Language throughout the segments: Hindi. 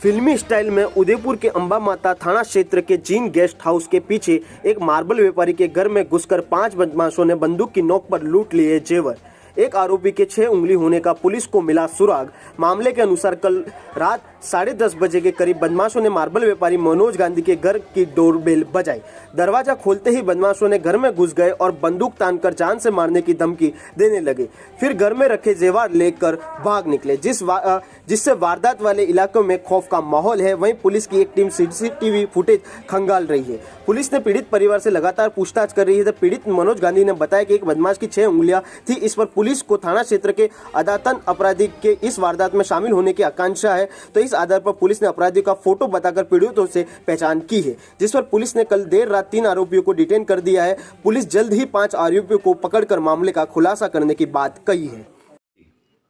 फिल्मी स्टाइल में उदयपुर के अंबा माता थाना क्षेत्र के जीन गेस्ट हाउस के पीछे एक मार्बल व्यापारी के घर में घुसकर 5 बदमाशों ने बंदूक की नोक पर लूट लिए जेवर। एक आरोपी के 6 उंगली होने का पुलिस को मिला सुराग। मामले के अनुसार कल रात 10:30 बजे के करीब बदमाशों ने मार्बल व्यापारी मनोज गांधी के घर की डोरबेल बजाई। दरवाजा खोलते ही बदमाशों ने घर में घुस गए और बंदूक तानकर जान से मारने की धमकी देने लगे। फिर घर में रखे जेवर लेकर भाग निकले, जिससे वारदात वाले इलाकों में खौफ का माहौल है। वहीं पुलिस की एक टीम सीसीटीवी फुटेज खंगाल रही है। पुलिस ने पीड़ित परिवार से लगातार पूछताछ कर रही है। पीड़ित मनोज गांधी ने बताया कि एक बदमाश की 6 उंगलियां थी। इस पर पुलिस को थाना क्षेत्र के अदातन अपराधी के इस वारदात में शामिल होने की आकांक्षा है। तो इस आधार पर पुलिस ने अपराधी का फोटो बताकर पीड़ितों से पहचान की है, जिस पर पुलिस ने कल देर रात 3 आरोपियों को डिटेन कर दिया है। पुलिस जल्द ही 5 आरोपियों को पकड़कर मामले का खुलासा करने की बात कही है।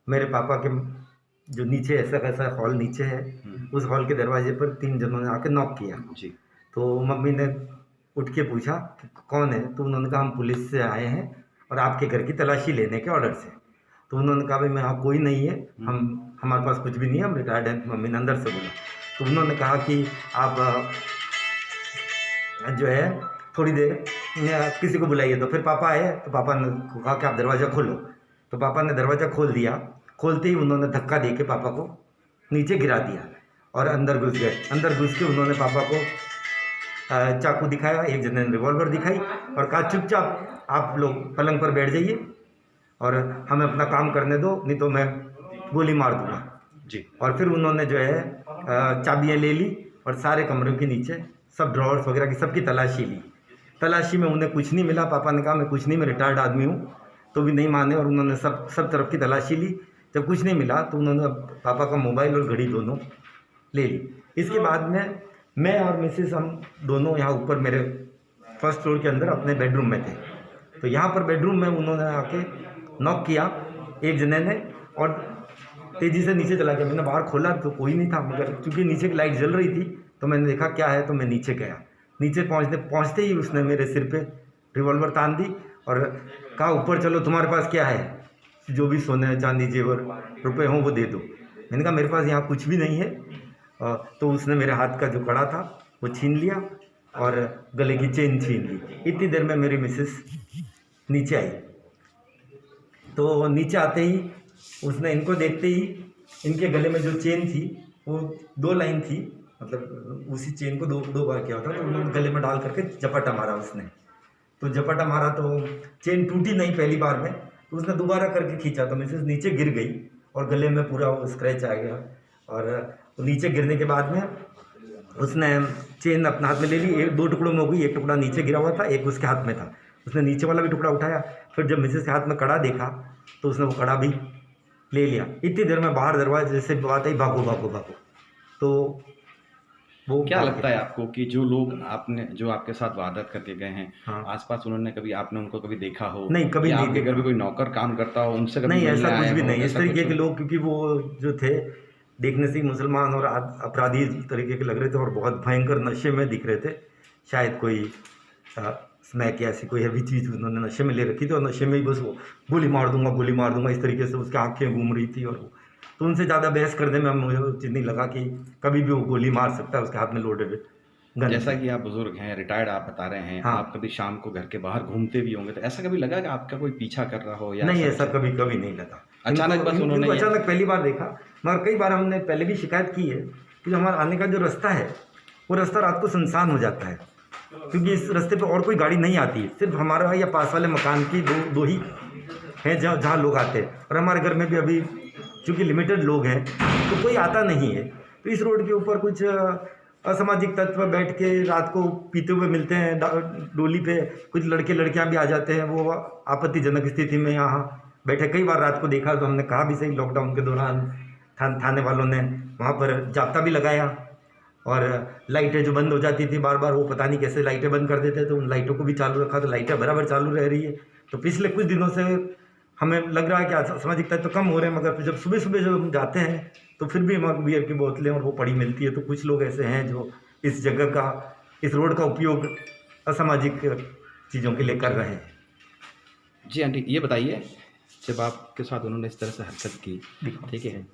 मेरे पापा के जो नीचे ऐसा हॉल नीचे है, उस हॉल के दरवाजे पर 3 जनों ने आके नॉक किया जी। तो मम्मी ने उठ के पूछा कि कौन है, तो उन्होंने कहा हम पुलिस से आए हैं और आपके घर की तलाशी लेने के ऑर्डर से। तो उन्होंने कहा भाई मैं यहाँ कोई नहीं है, हमारे पास कुछ भी नहीं है, हम रिटायर्ड हैं। मम्मी ने अंदर से बोला। तो उन्होंने कहा कि आप जो है थोड़ी देर किसी को बुलाइए। तो फिर पापा आए, तो पापा ने कहा कि आप दरवाज़ा खोलो। तो पापा ने दरवाज़ा खोल दिया। खोलते ही उन्होंने धक्का दे के पापा को नीचे गिरा दिया और अंदर घुस गए। अंदर घुस के उन्होंने पापा को चाकू दिखाया, एक जने ने रिवॉल्वर दिखाई और कहा चुपचाप आप लोग पलंग पर बैठ जाइए और हमें अपना काम करने दो, नहीं तो मैं गोली मार दूंगा जी। और फिर उन्होंने जो है चाबियाँ ले ली और सारे कमरों के नीचे सब ड्रॉवर्स वगैरह की सबकी तलाशी ली। तलाशी में उन्हें कुछ नहीं मिला। पापा ने कहा मैं कुछ नहीं, मैं रिटायर्ड आदमी हूँ, तो भी नहीं माने और उन्होंने सब तरफ की तलाशी ली। जब कुछ नहीं मिला तो उन्होंने पापा का मोबाइल और घड़ी दोनों ले ली। इसके बाद में मैं और मिसेस हम दोनों यहाँ ऊपर मेरे फर्स्ट फ्लोर के अंदर अपने बेडरूम में थे। तो यहाँ पर बेडरूम में उन्होंने आके नॉक किया एक जने ने और तेज़ी से नीचे चला गया। मैंने बाहर खोला तो कोई नहीं था, मगर चूँकि नीचे की लाइट जल रही थी तो मैंने देखा क्या है, तो मैं नीचे गया। नीचे पहुँचते ही उसने मेरे सिर पे रिवॉल्वर तान दी और कहा ऊपर चलो, तुम्हारे पास क्या है, जो भी सोने चांदी जेवर रुपए हों वो दे दो। मैंने कहा मेरे पास यहाँ कुछ भी नहीं है। तो उसने मेरे हाथ का जो कड़ा था वो छीन लिया और गले की चेन छीन ली। इतनी देर में मेरी मिसेस नीचे आई। तो नीचे आते ही उसने इनको देखते ही इनके गले में जो चेन थी वो 2 लाइन थी, मतलब उसी चेन को दो बार किया था। तो उन्होंने गले में डाल करके झपटा मारा उसने। तो झपटा मारा तो चेन टूटी नहीं पहली बार में, तो उसने दोबारा करके खींचा तो मिसेस नीचे गिर गई और गले में पूरा स्क्रैच आ गया। और नीचे गिरने के बाद में उसने चेन अपने हाथ में ले ली। 2 टुकड़ों में हो गई, एक टुकड़ा नीचे गिरा हुआ था, एक उसके हाथ में था। उसने नीचे वाला भी टुकड़ा उठाया। फिर जब मिसेस के हाथ में कड़ा देखा तो उसने वो कड़ा भी ले लिया। इतनी देर में बाहर दरवाजे से बात आई भागो भागो भागो। तो वो क्या लगता है आपको कि जो लोग जो आपके साथ वारदात करके गए हैं, हाँ। आसपास उन्होंने कभी आपने उनको कभी देखा हो? नहीं, कभी नहीं। आपके घर में कोई नौकर काम करता हो, उनसे कभी नहीं, मिलने ऐसा कुछ आए भी हो? नहीं। इस ऐसा तरीके कुछ के लोग, क्योंकि वो जो थे देखने से ही मुसलमान और अपराधी तरीके के लग रहे थे और बहुत भयंकर नशे में दिख रहे थे। शायद कोई स्मैक या ऐसी कोई हैवी चीज़ उन्होंने नशे में ले रखी थी और नशे में ही बस वो गोली मार दूंगा इस तरीके से उसकी आंखें घूम रही थी। और वो तो उनसे ज़्यादा बहस करने में मुझे उचित नहीं लगा कि कभी भी वो गोली मार सकता है, उसके हाथ में लोडेड गन। जैसा कि आप बुजुर्ग हैं, रिटायर्ड आप बता रहे हैं, हाँ। आप कभी शाम को घर के बाहर घूमते भी होंगे, तो ऐसा कभी लगा कि आपका कोई पीछा कर रहा हो? या नहीं, ऐसा कभी नहीं लगा। अचानक बस उन्होंने अचानक पहली बार देखा। मगर कई बार हमने पहले भी शिकायत की है कि जो हमारा आने का जो रास्ता है वो रास्ता रात को सुनसान हो जाता है, क्योंकि इस रास्ते पे और कोई गाड़ी नहीं आती है। सिर्फ हमारा या पास वाले मकान की दो ही हैं जहाँ लोग आते हैं। और हमारे घर में भी अभी चूँकि लिमिटेड लोग हैं तो कोई आता नहीं है। तो इस रोड के ऊपर कुछ असामाजिक तत्व बैठ के रात को पीते हुए मिलते हैं डोली पे। कुछ लड़के लड़कियां भी आ जाते हैं, वो आपत्तिजनक स्थिति में यहाँ बैठे। कई बार रात को देखा तो हमने कहा भी सही, लॉकडाउन के दौरान थाने वालों ने वहाँ पर जाब्ता भी लगाया और लाइटें जो बंद हो जाती थी बार बार, वो पता नहीं कैसे लाइटें बंद कर देते, तो उन लाइटों को भी चालू रखा, तो लाइटें बराबर चालू रह रही है। तो पिछले कुछ दिनों से हमें लग रहा है कि असामाजिक तत्व कम हो रहे हैं, मगर जब सुबह सुबह जब हम जाते हैं तो फिर भी हमारे बियर की बोतलें और वो पड़ी मिलती है। तो कुछ लोग ऐसे हैं जो इस जगह का, इस रोड का उपयोग असामाजिक चीज़ों के लिए कर रहे हैं। जी आंटी, ये बताइए, जब आपके साथ उन्होंने इस तरह से हरकत की, ठीक है,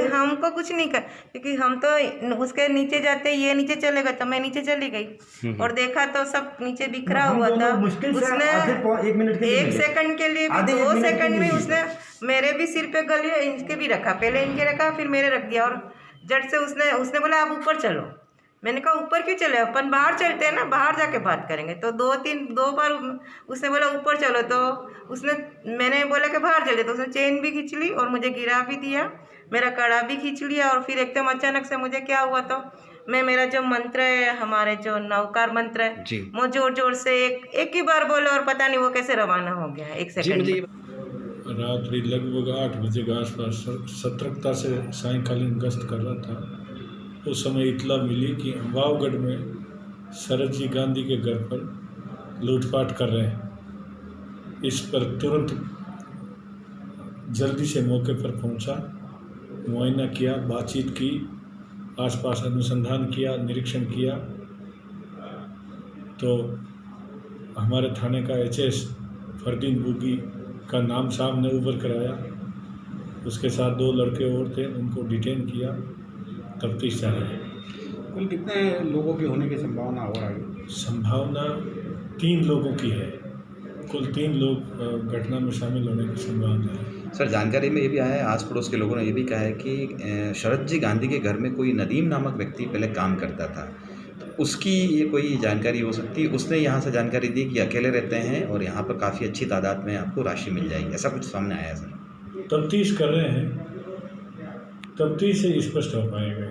हमको कुछ नहीं कर, क्योंकि हम तो उसके नीचे जाते ये नीचे चले गए तो मैं नीचे चली गई और देखा तो सब नीचे बिखरा हम हुआ दोनों था। मुश्किल से उसने आखिर 1 मिनट के लिए एक मिले। सेकंड के लिए भी, आधे 2 1 मिनट के सेकंड लिए में मिले। उसने मेरे भी सिर पे गली इनके भी रखा, पहले इनके रखा फिर मेरे रख दिया और झट से उसने बोला आप ऊपर चलो। मैंने कहा ऊपर क्यों चले, अपन बाहर चलते हैं ना, बाहर जाके बात करेंगे। तो 2 बार उसने बोला ऊपर चलो, तो मैंने बोला कि बाहर चले, तो उसने चेन भी खींच ली और मुझे गिरा भी दिया, मेरा कड़ा भी खींच लिया। और फिर एकदम अचानक से मुझे क्या हुआ, तो मैं मेरा जो मंत्र है, हमारे जो नवकार मंत्र है, जी। वो जोर जोर से एक ही बार बोले और पता नहीं वो कैसे रवाना हो गया 1 जी सेकंड मुझे में। रात्रि लगभग 8 बजे के आसपास सतर्कता से सायंकालीन गश्त कर रहा था। उस समय इतला मिली कि अम्बावगढ़ में शरद जी गांधी के घर पर लूटपाट कर रहे हैं। इस पर तुरंत जल्दी से मौके पर पहुंचा, मुआयना किया, बातचीत की, आसपास अनुसंधान किया, निरीक्षण किया। तो हमारे थाने का एचएस फरदीन बुगी का नाम सामने उभर कर आया। उसके साथ 2 लड़के और थे, उनको डिटेन किया, तफ्तीश जारी है। कुल कितने लोगों की होने की संभावना और आगे? संभावना 3 लोगों की है। कुल 3 लोग घटना में शामिल होने की संभावना है। सर जानकारी में ये भी आया है, आस पड़ोस के लोगों ने ये भी कहा है कि शरद जी गांधी के घर में कोई नदीम नामक व्यक्ति पहले काम करता था, तो उसकी ये कोई जानकारी हो सकती है। उसने यहाँ से जानकारी दी कि अकेले रहते हैं और यहाँ पर काफ़ी अच्छी तादाद में आपको राशि मिल जाएगी, ऐसा कुछ सामने आया है सर? तफ्तीश कर रहे हैं, तफ्तीश से स्पष्ट हो पाएगा।